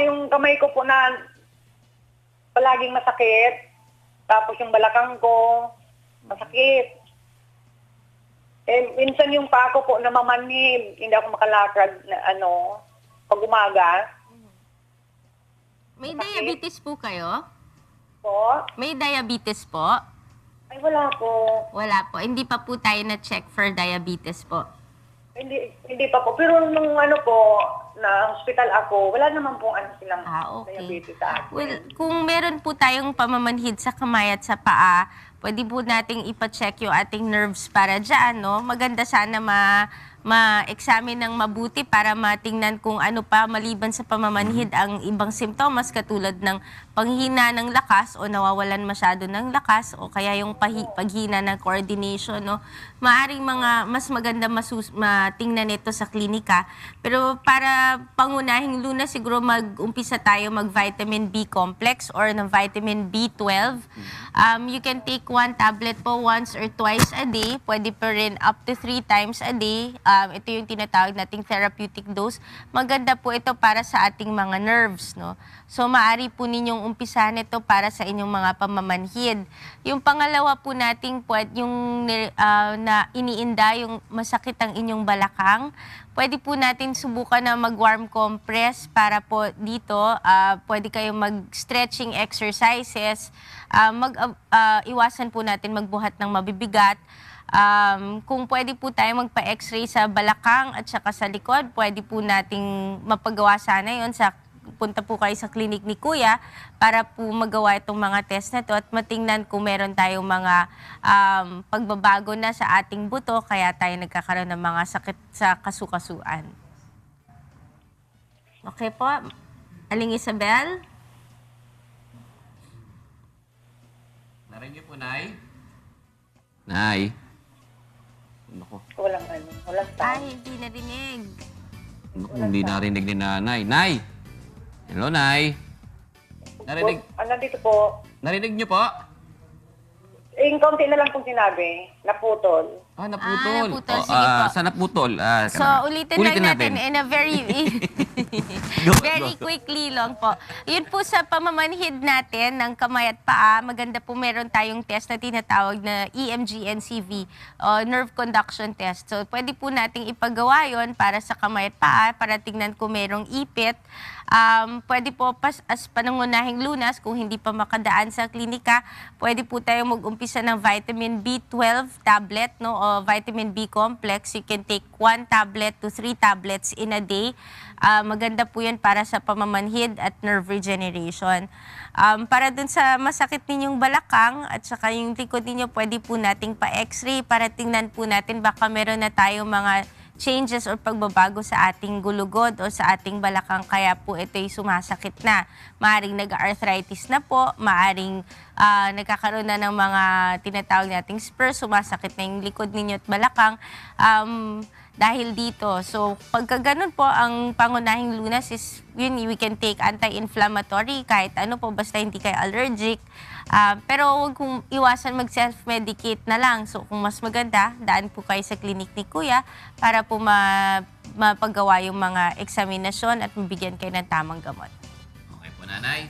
yung kamay ko po na palaging masakit. Tapos yung balakang ko, masakit. Minsan yung paa ko po namamanhid. Hindi ako makalakad na pag umaga. May diabetes po kayo? Po? May diabetes po? Ay, wala po. Wala po. Hindi pa po tayo na-check for diabetes po. Hindi pa po. Pero nung na hospital ako, wala naman po silang Okay. diabetes sa akin. Well, kung meron po tayong pamamanhid sa kamay at sa paa, pwede po nating ipa-check yung ating nerves para dyan, no? Maganda sana ma-examine ng mabuti para matingnan kung ano pa maliban sa pamamanhid ang ibang simptomas katulad ng panghina ng lakas o nawawalan masyado ng lakas o kaya yung paghina ng coordination, no? Maaring mas maganda matingnan ito sa klinika. Pero para pangunahing Luna, siguro mag-umpisa tayo mag-vitamin B complex or ng vitamin B12. You can take 1 tablet po once or twice a day. Pwede pa rin up to 3 times a day. Ito yung tinatawag nating therapeutic dose. Maganda po ito para sa ating mga nerves, no? So, maaari po ninyong umpisahan ito para sa inyong mga pamamanhid. Yung pangalawa po nating yung na iniinda, yung masakit ang inyong balakang, pwede po natin subukan na mag-warm compress para po dito, pwede kayong mag-stretching exercises, iwasan po natin magbuhat ng mabibigat. Kung pwede po tayo magpa-x-ray sa balakang at saka sa likod, pwede po nating mapagawa sana yun punta po kayo sa clinic ni Kuya para po magawa itong mga test na to at matingnan kung meron tayong mga pagbabago na sa ating buto kaya tayo nagkakaroon ng mga sakit sa kasukasuan. Okay po? Aling Isabel? Narinig niyo po, Nay? Nay? Naku, Walang Ay, hindi narinig. hindi narinig ni Nanay. Nay! Hello, Nay. Nandito po. Narinig niyo po? Yung kaunti na lang pong sinabi, naputol. Naputol. Naputol. Sige po. Saan naputol? So, ulitin lang natin in a very quickly lang po. Yun po sa pamamanhid natin ng kamay at paa, maganda po meron tayong test na tinatawag na EMG-NCV, nerve conduction test. So, pwede po nating ipagawa yun para sa kamay at paa, para tingnan kung merong ipit. Pwede po as panangunahing lunas, kung hindi pa makadaan sa klinika, pwede po tayong mag-umpisa ng vitamin B12 tablet, no, o vitamin B complex. You can take 1 tablet to 3 tablets in a day. Maganda po yan para sa pamamanhid at nerve regeneration. Para dun sa masakit ninyong balakang at saka yung likod ninyo, pwede po nating pa-x-ray para tingnan po natin baka meron na tayong mga changes or pagbabago sa ating gulugod o sa ating balakang kaya po ito'y sumasakit na. Maaring nag-arthritis na po, maaring nagkakaroon na ng mga tinatawag nating spurs, sumasakit na yung likod ninyo at balakang dahil dito. So, pagka ganun po, ang pangunahing lunas is we can take anti-inflammatory kahit ano po, basta hindi kayo allergic. Pero huwag kong iwasan mag-self-medicate na lang. So, kung mas maganda, daan po kayo sa clinic ni Kuya para po mapagawa yung mga eksaminasyon at mabigyan kayo ng tamang gamot. Okay po, Nanay.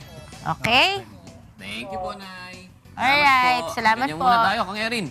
Okay? Thank you po, Nay. Alright, salamat Ganyan po. muna tayo, Kang Erin.